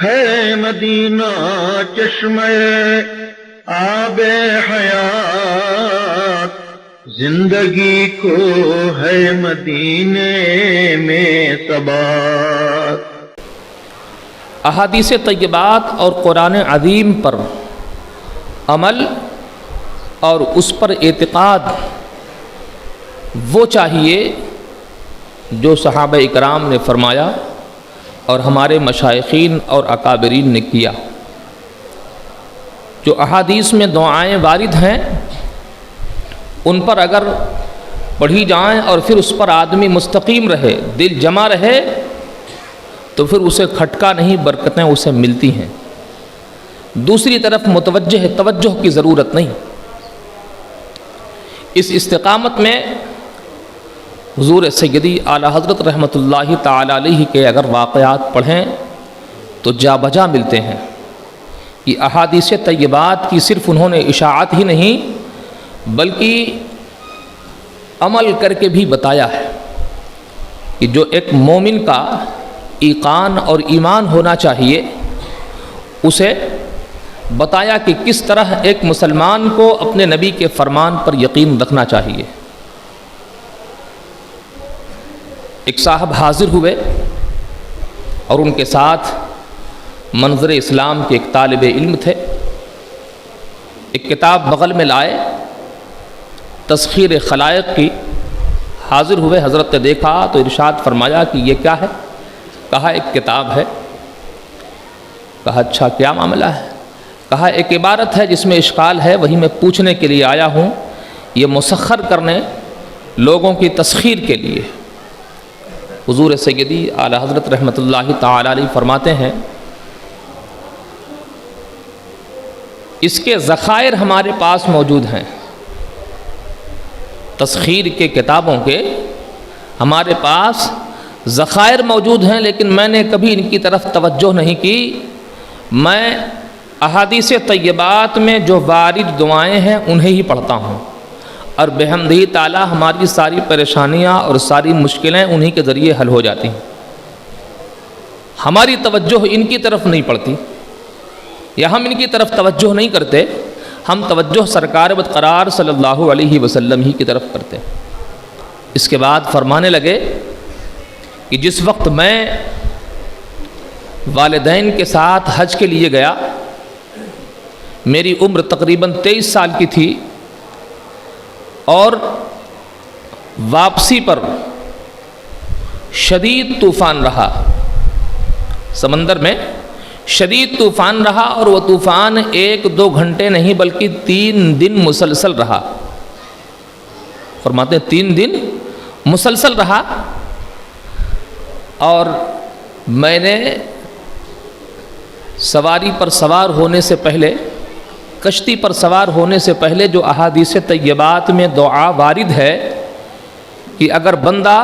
ہے مدینہ چشمہ آب حیات، زندگی کو ہے مدینے میں ثبات۔ احادیث طیبات اور قرآن عظیم پر عمل اور اس پر اعتقاد وہ چاہیے جو صحابہ اکرام نے فرمایا اور ہمارے مشائخین اور اکابرین نے کیا۔ جو احادیث میں دعائیں وارد ہیں ان پر اگر پڑھی جائیں اور پھر اس پر آدمی مستقیم رہے، دل جمع رہے، تو پھر اسے کھٹکا نہیں، برکتیں اسے ملتی ہیں۔ دوسری طرف توجہ کی ضرورت نہیں۔ اس استقامت میں حضور سیدی اعلی حضرت رحمۃ اللہ تعالی علیہ کے اگر واقعات پڑھیں تو جا بجا ملتے ہیں کہ احادیث طیبات کی صرف انہوں نے اشاعت ہی نہیں بلکہ عمل کر کے بھی بتایا ہے کہ جو ایک مومن کا ایقان اور ایمان ہونا چاہیے، اسے بتایا کہ کس طرح ایک مسلمان کو اپنے نبی کے فرمان پر یقین رکھنا چاہیے۔ ایک صاحب حاضر ہوئے اور ان کے ساتھ منظر اسلام کے ایک طالب علم تھے۔ ایک کتاب بغل میں لائے، تسخیر خلائق کی، حاضر ہوئے، حضرت نے دیکھا تو ارشاد فرمایا کہ یہ کیا ہے؟ کہا ایک کتاب ہے۔ کہا اچھا کیا معاملہ ہے؟ کہا ایک عبارت ہے جس میں اشکال ہے، وہی میں پوچھنے کے لیے آیا ہوں، یہ مسخر کرنے لوگوں کی تسخیر کے لیے۔ حضور سیدی اعلی حضرت رحمۃ اللہ تعالی علیہ فرماتے ہیں اس کے ذخائر ہمارے پاس موجود ہیں، تسخیر کے کتابوں کے ہمارے پاس ذخائر موجود ہیں، لیکن میں نے کبھی ان کی طرف توجہ نہیں کی۔ میں احادیث طیبات میں جو وارد دعائیں ہیں انہیں ہی پڑھتا ہوں، اور بحمدہ تعالیٰ ہماری ساری پریشانیاں اور ساری مشکلیں انہی کے ذریعے حل ہو جاتی ہیں۔ ہماری توجہ ان کی طرف نہیں پڑتی یا ہم ان کی طرف توجہ نہیں کرتے، ہم توجہ سرکار برقرار صلی اللہ علیہ وسلم ہی کی طرف کرتے۔ اس کے بعد فرمانے لگے کہ جس وقت میں والدین کے ساتھ حج کے لیے گیا، میری عمر تقریباً 23 سال کی تھی، اور واپسی پر شدید طوفان رہا، سمندر میں شدید طوفان رہا، اور وہ طوفان 1-2 گھنٹے نہیں بلکہ 3 دن مسلسل رہا۔ فرماتے ہیں 3 دن مسلسل رہا، اور میں نے سواری پر سوار ہونے سے پہلے، کشتی پر سوار ہونے سے پہلے جو احادیث طیبات میں دعا وارد ہے کہ اگر بندہ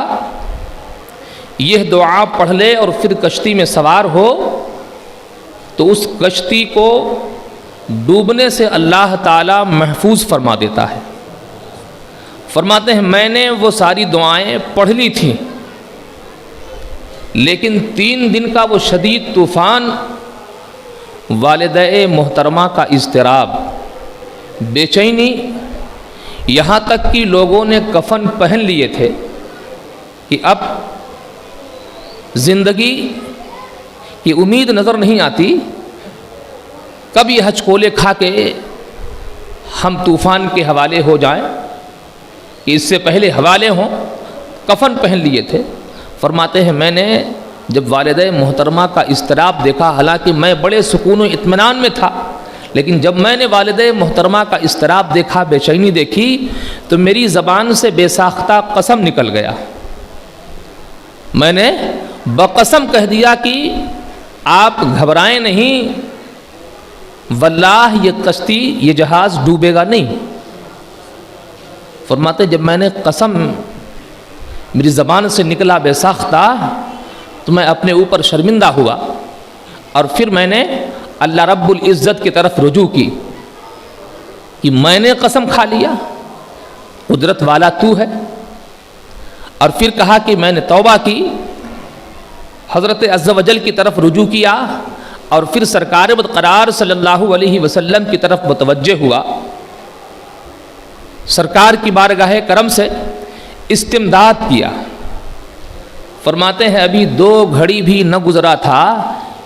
یہ دعا پڑھ لے اور پھر کشتی میں سوار ہو تو اس کشتی کو ڈوبنے سے اللہ تعالیٰ محفوظ فرما دیتا ہے۔ فرماتے ہیں میں نے وہ ساری دعائیں پڑھ لی تھیں، لیکن 3 دن کا وہ شدید طوفان، والدہ محترمہ کا اضطراب، بے چینی، یہاں تک کہ لوگوں نے کفن پہن لیے تھے کہ اب زندگی کی امید نظر نہیں آتی، کب یہ ہچکولے کھا کے ہم طوفان کے حوالے ہو جائیں، کہ اس سے پہلے حوالے ہوں، کفن پہن لیے تھے۔ فرماتے ہیں میں نے جب والدہ محترمہ کا اضطراب دیکھا، حالانکہ میں بڑے سکون و اطمینان میں تھا، لیکن جب میں نے والدہ محترمہ کا اضطراب دیکھا، بے چینی دیکھی، تو میری زبان سے بے ساختہ قسم نکل گیا۔ میں نے بقسم کہہ دیا کہ آپ گھبرائیں نہیں، واللہ یہ کشتی، یہ جہاز ڈوبے گا نہیں۔ فرماتے جب میں نے قسم میری زبان سے نکلا بے ساختہ، تو میں اپنے اوپر شرمندہ ہوا، اور پھر میں نے اللہ رب العزت کی طرف رجوع کی کہ میں نے قسم کھا لیا، قدرت والا تو ہے، اور پھر کہا کہ میں نے توبہ کی، حضرت عز و جل کی طرف رجوع کیا، اور پھر سرکار برقرار صلی اللہ علیہ وسلم کی طرف متوجہ ہوا، سرکار کی بارگاہ کرم سے استمداد کیا۔ فرماتے ہیں ابھی 2 گھڑی بھی نہ گزرا تھا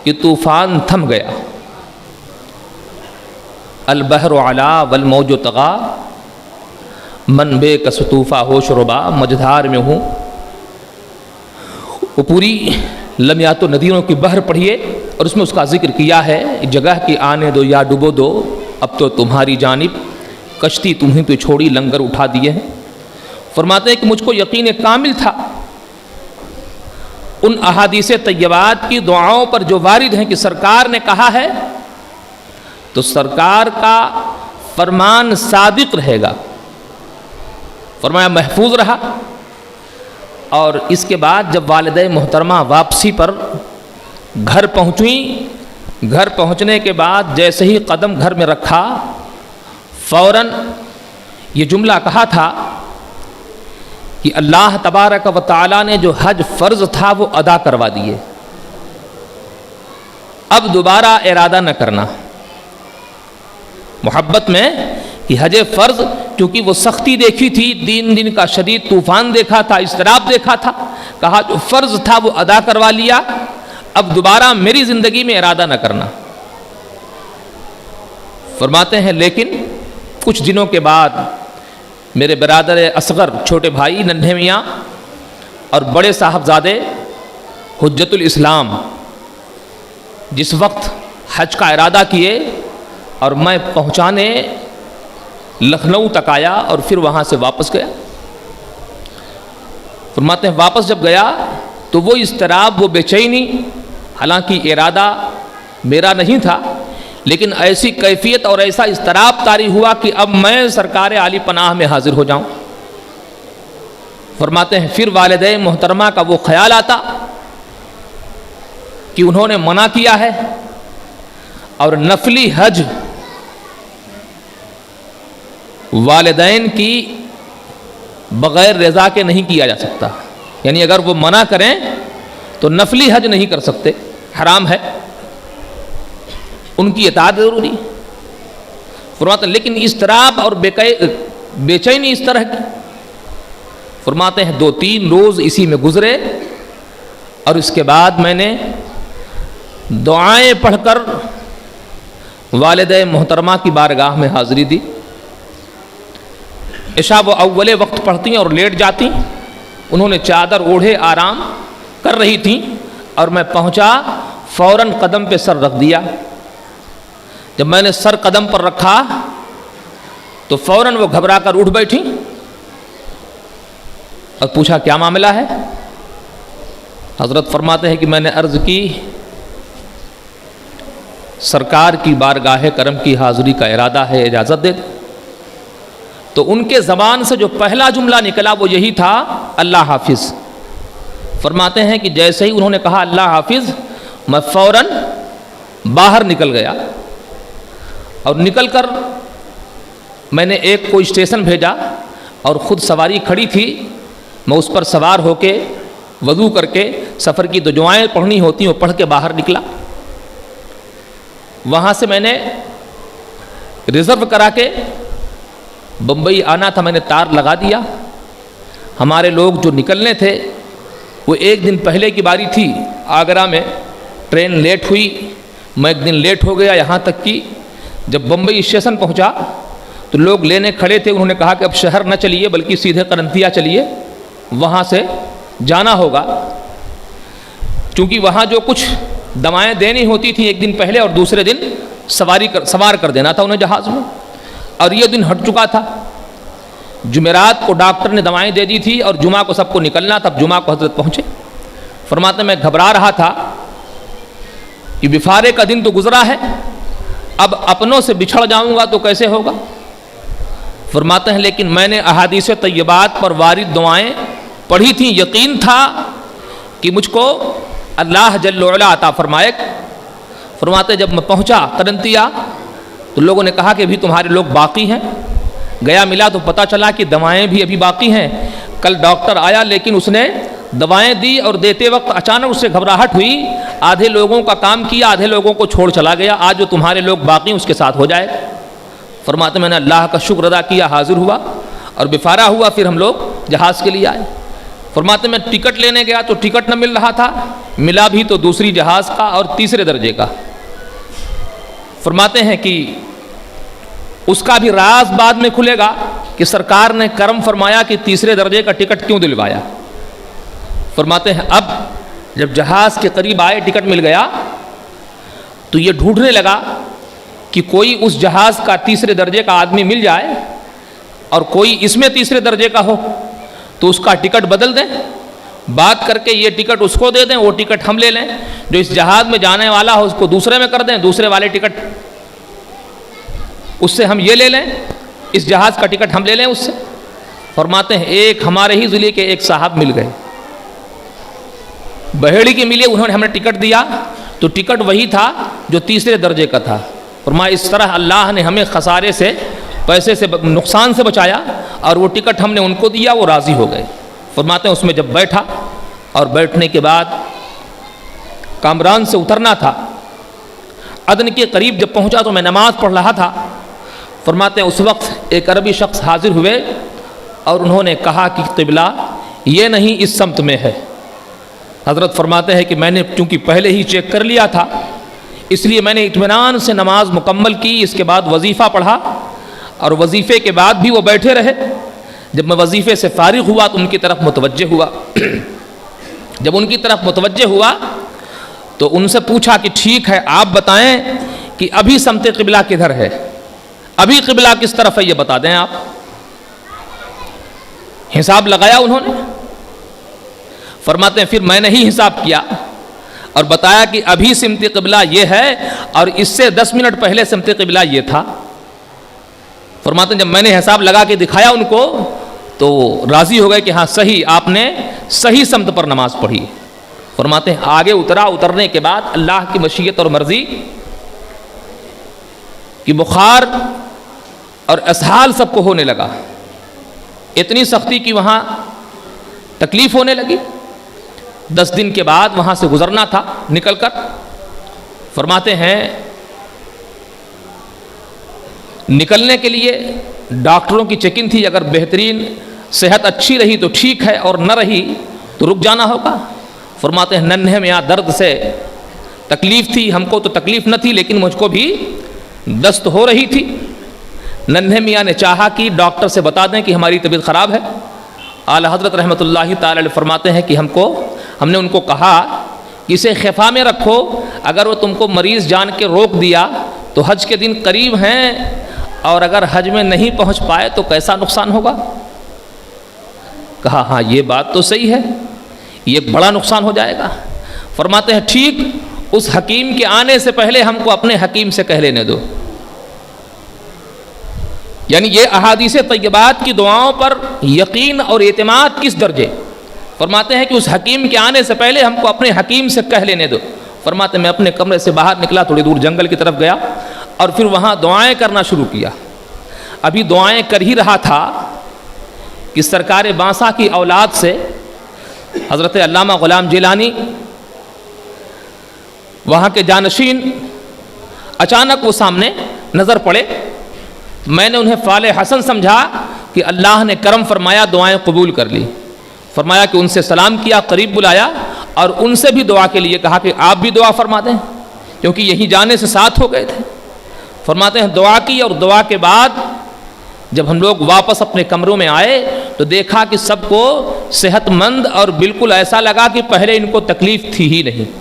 کہ طوفان تھم گیا۔ البحر علا والموج طغا من بے کسطوفہ ہوش ربا، مجدھار میں ہوں۔ وہ پوری لمیات و ندیوں کی بحر پڑھیے اور اس میں اس کا ذکر کیا ہے، جگہ کی آنے دو یا ڈبو دو، اب تو تمہاری جانب کشتی تمہیں تو چھوڑی، لنگر اٹھا دیے ہیں۔ فرماتے ہیں کہ مجھ کو یقین کامل تھا ان احادیث طیبات کی دعاؤں پر جو وارد ہیں کہ سرکار نے کہا ہے تو سرکار کا فرمان صادق رہے گا۔ فرمایا محفوظ رہا۔ اور اس کے بعد جب والدہ محترمہ واپسی پر گھر پہنچیں، گھر پہنچنے کے بعد جیسے ہی قدم گھر میں رکھا، فوراً یہ جملہ کہا تھا کہ اللہ تبارک و تعالیٰ نے جو حج فرض تھا وہ ادا کروا دیے، اب دوبارہ ارادہ نہ کرنا۔ محبت میں کہ حج فرض کیونکہ وہ سختی دیکھی تھی، 3 دن کا شدید طوفان دیکھا تھا، اضطراب دیکھا تھا، کہا جو فرض تھا وہ ادا کروا لیا، اب دوبارہ میری زندگی میں ارادہ نہ کرنا۔ فرماتے ہیں لیکن کچھ دنوں کے بعد میرے برادر اصغر، چھوٹے بھائی ننھے میاں اور بڑے صاحبزادے حجت الاسلام جس وقت حج کا ارادہ کیے اور میں پہنچانے لکھنؤ تک آیا اور پھر وہاں سے واپس گیا۔ فرماتے ہیں واپس جب گیا تو وہ اضطراب، وہ بے چینی، حالانکہ ارادہ میرا نہیں تھا لیکن ایسی کیفیت اور ایسا اضطراب طاری ہوا کہ اب میں سرکار عالی پناہ میں حاضر ہو جاؤں۔ فرماتے ہیں پھر والدہ محترمہ کا وہ خیال آتا کہ انہوں نے منع کیا ہے اور نفلی حج والدین کی بغیر رضا کے نہیں کیا جا سکتا، یعنی اگر وہ منع کریں تو نفلی حج نہیں کر سکتے، حرام ہے، ان کی اطاعت ضروری۔ فرماتے ہیں لیکن اضطراب اور بے چینی اس طرح کی، فرماتے ہیں 2-3 روز اسی میں گزرے اور اس کے بعد میں نے دعائیں پڑھ کر والدہ محترمہ کی بارگاہ میں حاضری دی۔ عشاء وہ اولے وقت پڑھتی اور لیٹ جاتی، انہوں نے چادر اوڑھے آرام کر رہی تھیں اور میں پہنچا، فوراً قدم پہ سر رکھ دیا۔ جب میں نے سر قدم پر رکھا تو فوراً وہ گھبرا کر اٹھ بیٹھی اور پوچھا کیا معاملہ ہے؟ حضرت فرماتے ہیں کہ میں نے عرض کی سرکار کی بارگاہ کرم کی حاضری کا ارادہ ہے، اجازت دے۔ تو ان کے زبان سے جو پہلا جملہ نکلا وہ یہی تھا، اللہ حافظ۔ فرماتے ہیں کہ جیسے ہی انہوں نے کہا اللہ حافظ، میں فوراً باہر نکل گیا اور نکل کر میں نے ایک کو اسٹیشن بھیجا اور خود سواری کھڑی تھی، میں اس پر سوار ہو کے وضو کر کے سفر کی 2 دعائیں پڑھنی ہوتی ہیں وہ پڑھ کے باہر نکلا۔ وہاں سے میں نے ریزرو کرا کے بمبئی آنا تھا، میں نے تار لگا دیا۔ ہمارے لوگ جو نکلنے تھے وہ 1 دن پہلے کی باری تھی، آگرہ میں ٹرین لیٹ ہوئی، میں 1 دن لیٹ ہو گیا، یہاں تک کہ جب بمبئی اسٹیشن پہنچا تو لوگ لینے کھڑے تھے، انہوں نے کہا کہ اب شہر نہ چلیے بلکہ سیدھے کرنتیا چلیے، وہاں سے جانا ہوگا، چونکہ وہاں جو کچھ دوائیں دینی ہوتی تھیں 1 دن پہلے اور دوسرے دن سوار کر دینا تھا انہیں جہاز میں، اور یہ دن ہٹ چکا تھا۔ جمعرات کو ڈاکٹر نے دوائیں دے دی تھی اور جمعہ کو سب کو نکلنا، تب جمعہ کو حضرت پہنچے۔ فرماتے میں گھبرا رہا تھا کہ بفارے کا دن تو گزرا ہے، اب اپنوں سے بچھڑ جاؤں گا تو کیسے ہوگا؟ فرماتے ہیں لیکن میں نے احادیث طیبات پر وارد دعائیں پڑھی تھیں، یقین تھا کہ مجھ کو اللہ جل وعلا عطا فرمائے۔ فرماتے جب میں پہنچا کرنتیا تو لوگوں نے کہا کہ ابھی تمہارے لوگ باقی ہیں، گیا ملا تو پتہ چلا کہ دوائیں بھی ابھی باقی ہیں، کل ڈاکٹر آیا لیکن اس نے دوائیں دی اور دیتے وقت اچانک اس سے گھبراہٹ ہوئی، آدھے لوگوں کا کام کیا، آدھے لوگوں کو چھوڑ چلا گیا، آج جو تمہارے لوگ باقی اس کے ساتھ ہو جائے۔ فرماتے میں نے اللہ کا شکر ادا کیا، حاضر ہوا اور بفارہ ہوا، پھر ہم لوگ جہاز کے لیے آئے۔ فرماتے میں ٹکٹ لینے گیا تو ٹکٹ نہ مل رہا تھا، ملا بھی تو دوسری جہاز کا اور تیسرے درجے کا۔ فرماتے ہیں کہ اس کا بھی راز بعد میں کھلے گا کہ سرکار نے کرم فرمایا کہ تیسرے درجے کا ٹکٹ کیوں دلوایا۔ فرماتے ہیں اب جب جہاز کے قریب آئے، ٹکٹ مل گیا، تو یہ ڈھونڈنے لگا کہ کوئی اس جہاز کا تیسرے درجے کا آدمی مل جائے اور کوئی اس میں تیسرے درجے کا ہو تو اس کا ٹکٹ بدل دیں، بات کر کے یہ ٹکٹ اس کو دے دیں، وہ ٹکٹ ہم لے لیں، جو اس جہاز میں جانے والا ہو اس کو دوسرے میں کر دیں، دوسرے والے ٹکٹ اس سے ہم یہ لے لیں، اس جہاز کا ٹکٹ ہم لے لیں اس سے۔ فرماتے ہیں ایک ہمارے ہی ضلع کے ایک صاحب مل گئے، بہیڑی کے ملے، انہوں نے ہمیں ٹکٹ دیا تو ٹکٹ وہی تھا جو تیسرے درجے کا تھا۔ فرمایا اس طرح اللہ نے ہمیں خسارے سے، پیسے سے، نقصان سے بچایا، اور وہ ٹکٹ ہم نے ان کو دیا، وہ راضی ہو گئے۔ فرماتے ہیں اس میں جب بیٹھا اور بیٹھنے کے بعد کامران سے اترنا تھا، عدن کے قریب جب پہنچا تو میں نماز پڑھ رہا تھا۔ فرماتے ہیں اس وقت ایک عربی شخص حاضر ہوئے اور انہوں نے کہا کہ قبلہ یہ نہیں، اس سمت میں ہے۔ حضرت فرماتے ہیں کہ میں نے چونکہ پہلے ہی چیک کر لیا تھا، اس لیے میں نے اطمینان سے نماز مکمل کی، اس کے بعد وظیفہ پڑھا، اور وظیفے کے بعد بھی وہ بیٹھے رہے۔ جب میں وظیفے سے فارغ ہوا تو ان کی طرف متوجہ ہوا۔ جب ان کی طرف متوجہ ہوا تو ان سے پوچھا کہ ٹھیک ہے آپ بتائیں کہ ابھی سمت قبلہ کدھر ہے، ابھی قبلہ کس طرف ہے، یہ بتا دیں آپ۔ حساب لگایا انہوں نے۔ فرماتے ہیں پھر میں نے ہی حساب کیا اور بتایا کہ ابھی سمت قبلہ یہ ہے اور اس سے 10 منٹ پہلے سمت قبلہ یہ تھا۔ فرماتے ہیں جب میں نے حساب لگا کے دکھایا ان کو تو راضی ہو گئے کہ ہاں صحیح، آپ نے صحیح سمت پر نماز پڑھی۔ فرماتے ہیں آگے اترا، اترنے کے بعد اللہ کی مشیت اور مرضی کہ بخار اور اسہال سب کو ہونے لگا، اتنی سختی کہ وہاں تکلیف ہونے لگی۔ 10 دن کے بعد وہاں سے گزرنا تھا نکل کر۔ فرماتے ہیں نکلنے کے لیے ڈاکٹروں کی چیکنگ تھی، اگر بہترین صحت اچھی رہی تو ٹھیک ہے اور نہ رہی تو رک جانا ہوگا۔ فرماتے ہیں ننھے میں یہاں درد سے تکلیف تھی، ہم کو تو تکلیف نہ تھی لیکن مجھ کو بھی دست ہو رہی تھی۔ ننھے میاں نے چاہا کہ ڈاکٹر سے بتا دیں کہ ہماری طبیعت خراب ہے۔ اعلی حضرت رحمۃ اللہ تعالی علیہ فرماتے ہیں کہ ہم نے ان کو کہا کہ اسے خفا میں رکھو، اگر وہ تم کو مریض جان کے روک دیا تو حج کے دن قریب ہیں اور اگر حج میں نہیں پہنچ پائے تو کیسا نقصان ہوگا۔ کہا ہاں یہ بات تو صحیح ہے، یہ بڑا نقصان ہو جائے گا۔ فرماتے ہیں ٹھیک، اس حکیم کے آنے سے پہلے ہم کو اپنے حکیم سے کہہ لینے دو۔ یعنی یہ احادیث طیبات کی دعاؤں پر یقین اور اعتماد کس درجے۔ فرماتے ہیں کہ اس حکیم کے آنے سے پہلے ہم کو اپنے حکیم سے کہہ لینے دو۔ فرماتے ہیں میں اپنے کمرے سے باہر نکلا، تھوڑی دور جنگل کی طرف گیا اور پھر وہاں دعائیں کرنا شروع کیا۔ ابھی دعائیں کر ہی رہا تھا کہ سرکار بانسا کی اولاد سے حضرت علامہ غلام جیلانی، وہاں کے جانشین، اچانک وہ سامنے نظر پڑے۔ میں نے انہیں فال حسن سمجھا کہ اللہ نے کرم فرمایا، دعائیں قبول کر لی۔ فرمایا کہ ان سے سلام کیا، قریب بلایا اور ان سے بھی دعا کے لیے کہا کہ آپ بھی دعا فرما دیں، کیونکہ یہیں جانے سے ساتھ ہو گئے تھے۔ فرماتے ہیں دعا کی، اور دعا کے بعد جب ہم لوگ واپس اپنے کمروں میں آئے تو دیکھا کہ سب کو صحت مند اور بالکل ایسا لگا کہ پہلے ان کو تکلیف تھی ہی نہیں۔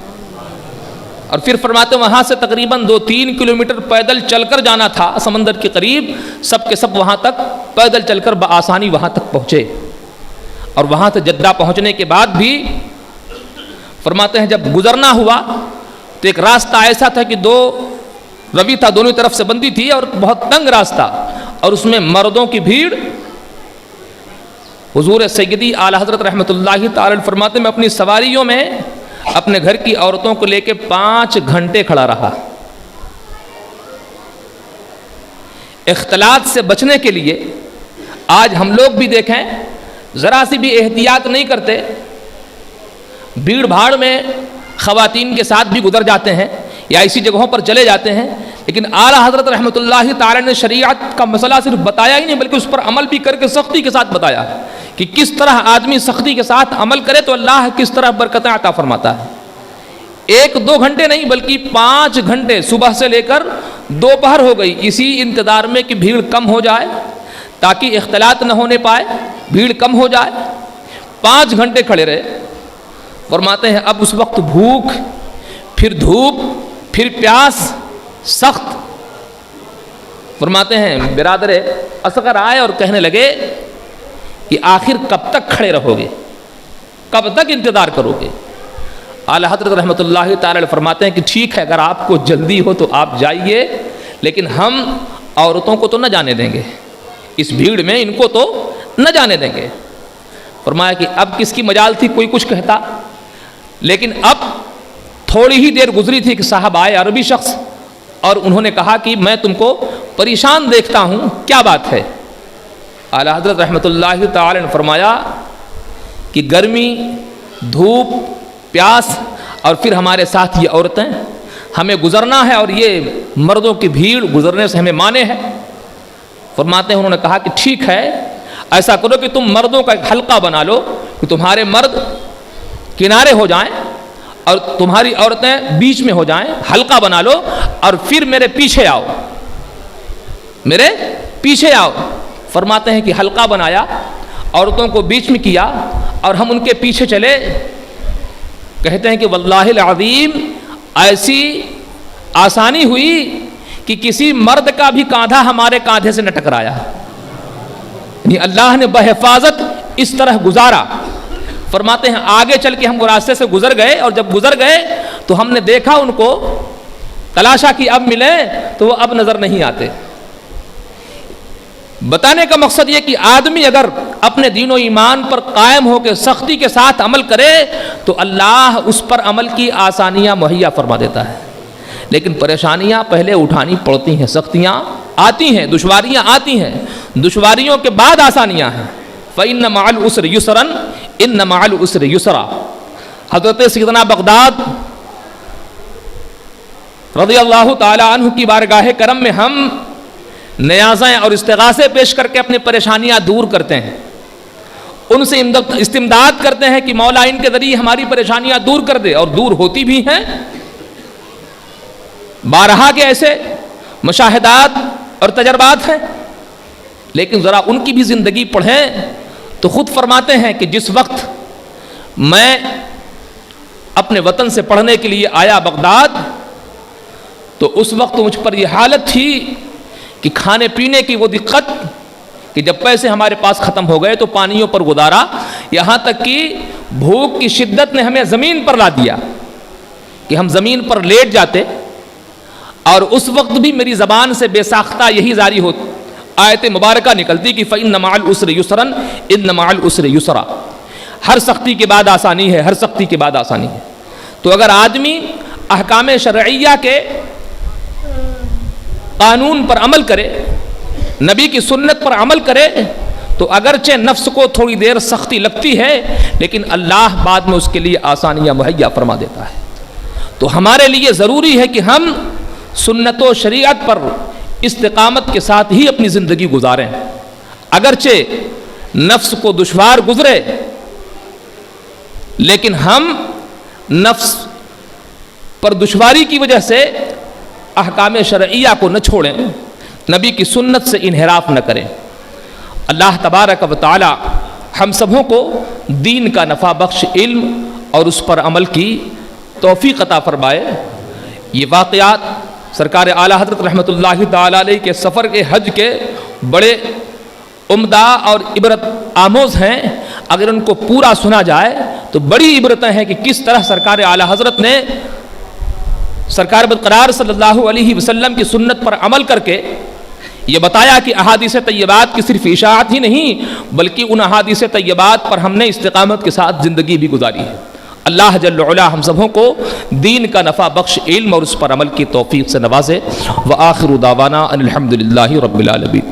اور پھر فرماتے ہیں وہاں سے تقریباً 2-3 کلومیٹر پیدل چل کر جانا تھا سمندر کے قریب، سب کے سب وہاں تک پیدل چل کر بآسانی وہاں تک پہنچے۔ اور وہاں سے جدہ پہنچنے کے بعد بھی فرماتے ہیں جب گزرنا ہوا تو ایک راستہ ایسا تھا کہ 2 روی تھا، دونوں طرف سے بندی تھی اور بہت تنگ راستہ، اور اس میں مردوں کی بھیڑ۔ حضور سیدی اعلی حضرت رحمۃ اللہ تعالی فرماتے ہیں میں اپنی سواریوں میں اپنے گھر کی عورتوں کو لے کے 5 گھنٹے کھڑا رہا۔ اختلاط سے بچنے کے لیے آج ہم لوگ بھی دیکھیں ذرا سی بھی احتیاط نہیں کرتے بھیڑ بھاڑ میں خواتین کے ساتھ بھی گزر جاتے ہیں یا ایسی جگہوں پر چلے جاتے ہیں، لیکن اعلیٰ حضرت رحمۃ اللہ تعالی نے شریعت کا مسئلہ صرف بتایا ہی نہیں بلکہ اس پر عمل بھی کر کے سختی کے ساتھ بتایا کہ کس طرح آدمی سختی کے ساتھ عمل کرے تو اللہ کس طرح برکتیں عطا فرماتا ہے۔ 1-2 گھنٹے نہیں بلکہ 5 گھنٹے صبح سے لے کر دوپہر ہو گئی اسی انتظار میں کہ بھیڑ کم ہو جائے تاکہ اختلاط نہ ہونے پائے، بھیڑ کم ہو جائے، 5 گھنٹے کھڑے رہے۔ فرماتے ہیں اب اس وقت بھوک، پھر دھوپ، پھر پیاس سخت۔ فرماتے ہیں برادر اصغر آئے اور کہنے لگے کہ آخر کب تک کھڑے رہو گے، کب تک انتظار کرو گے؟ اعلیٰ حضرت رحمۃ اللہ تعالی فرماتے ہیں کہ ٹھیک ہے، اگر آپ کو جلدی ہو تو آپ جائیے، لیکن ہم عورتوں کو تو نہ جانے دیں گے، اس بھیڑ میں ان کو تو نہ جانے دیں گے۔ فرمایا کہ اب کس کی مجال تھی کوئی کچھ کہتا، لیکن اب تھوڑی ہی دیر گزری تھی کہ صاحب آئے عربی شخص اور انہوں نے کہا کہ میں تم کو پریشان دیکھتا ہوں، کیا بات ہے؟ اعلیٰ حضرت رحمۃ اللہ تعالی نے فرمایا کہ گرمی، دھوپ، پیاس اور پھر ہمارے ساتھ یہ عورتیں، ہمیں گزرنا ہے اور یہ مردوں کی بھیڑ گزرنے سے ہمیں مانے ہے۔ فرماتے ہیں انہوں نے کہا کہ ٹھیک ہے، ایسا کرو کہ تم مردوں کا ایک حلقہ بنا لو کہ تمہارے مرد کنارے ہو جائیں اور تمہاری عورتیں بیچ میں ہو جائیں، حلقہ بنا لو اور پھر میرے پیچھے آؤ، میرے پیچھے آؤ۔ فرماتے ہیں کہ حلقہ بنایا، عورتوں کو بیچ میں کیا اور ہم ان کے پیچھے چلے۔ کہتے ہیں کہ واللہ العظیم ایسی آسانی ہوئی کہ کسی مرد کا بھی کاندھا ہمارے کاندھے سے نہ ٹکرایا، یعنی اللہ نے بحفاظت اس طرح گزارا۔ فرماتے ہیں آگے چل کے ہم وہ راستے سے گزر گئے اور جب گزر گئے تو ہم نے دیکھا ان کو، تلاشا کہ اب ملے تو وہ اب نظر نہیں آتے۔ بتانے کا مقصد یہ کہ آدمی اگر اپنے دین و ایمان پر قائم ہو کے سختی کے ساتھ عمل کرے تو اللہ اس پر عمل کی آسانیاں مہیا فرما دیتا ہے، لیکن پریشانیاں پہلے اٹھانی پڑتی ہیں، سختیاں آتی ہیں، دشواریاں آتی ہیں، دشواریوں کے بعد آسانیاں ہیں۔ فَإِنَّ مَعَ الْعُسْرِ يُسْرًا إِنَّ مَعَ الْعُسْرِ يُسْرًا۔ حضرت سیدنا بغداد رضی اللہ تعالی عنہ کی بارگاہ کرم میں ہم نیازیں اور استغاثے پیش کر کے اپنی پریشانیاں دور کرتے ہیں، ان سے استمداد کرتے ہیں کہ مولا ان کے ذریعے ہماری پریشانیاں دور کر دے، اور دور ہوتی بھی ہیں۔ بارہا کے ایسے مشاہدات اور تجربات ہیں، لیکن ذرا ان کی بھی زندگی پڑھیں تو خود فرماتے ہیں کہ جس وقت میں اپنے وطن سے پڑھنے کے لیے آیا بغداد تو اس وقت مجھ پر یہ حالت تھی کہ کھانے پینے کی وہ دقت کہ جب پیسے ہمارے پاس ختم ہو گئے تو پانیوں پر گزارا، یہاں تک کہ بھوک کی شدت نے ہمیں زمین پر لا دیا کہ ہم زمین پر لیٹ جاتے، اور اس وقت بھی میری زبان سے بے ساختہ یہی جاری ہوتی، آیت مبارکہ نکلتی کہ فَإِنَّ مَعَ الْعُسْرِ يُسْرًا إِنَّ مَعَ الْعُسْرِ يُسْرًا۔ ہر سختی کے بعد آسانی ہے، ہر سختی کے بعد آسانی ہے۔ تو اگر آدمی احکام شرعیہ کے قانون پر عمل کرے، نبی کی سنت پر عمل کرے، تو اگرچہ نفس کو تھوڑی دیر سختی لگتی ہے لیکن اللہ بعد میں اس کے لیے آسانیاں مہیا فرما دیتا ہے۔ تو ہمارے لیے ضروری ہے کہ ہم سنت و شریعت پر استقامت کے ساتھ ہی اپنی زندگی گزاریں، اگرچہ نفس کو دشوار گزرے لیکن ہم نفس پر دشواری کی وجہ سے احکام شرعیہ کو نہ چھوڑیں، نبی کی سنت سے انحراف نہ کریں۔ اللہ تبارک و تعالی ہم سبوں کو دین کا نفع بخش علم اور اس پر عمل کی توفیق عطا فرمائے۔ یہ واقعات سرکار اعلیٰ حضرت رحمۃ اللہ تعالی علیہ کے سفر کے حج کے بڑے عمدہ اور عبرت آموز ہیں، اگر ان کو پورا سنا جائے تو بڑی عبرتیں ہیں کہ کس طرح سرکار اعلیٰ حضرت نے سرکار برقرار صلی اللہ علیہ وسلم کی سنت پر عمل کر کے یہ بتایا کہ احادیث طیبات کی صرف اشاعت ہی نہیں بلکہ ان احادیث طیبات پر ہم نے استقامت کے ساتھ زندگی بھی گزاری ہے۔ اللہ جل وعلا ہم سبوں کو دین کا نفع بخش علم اور اس پر عمل کی توفیق سے نوازے۔ وآخر دعوانا ان الحمد للہ رب العالمین۔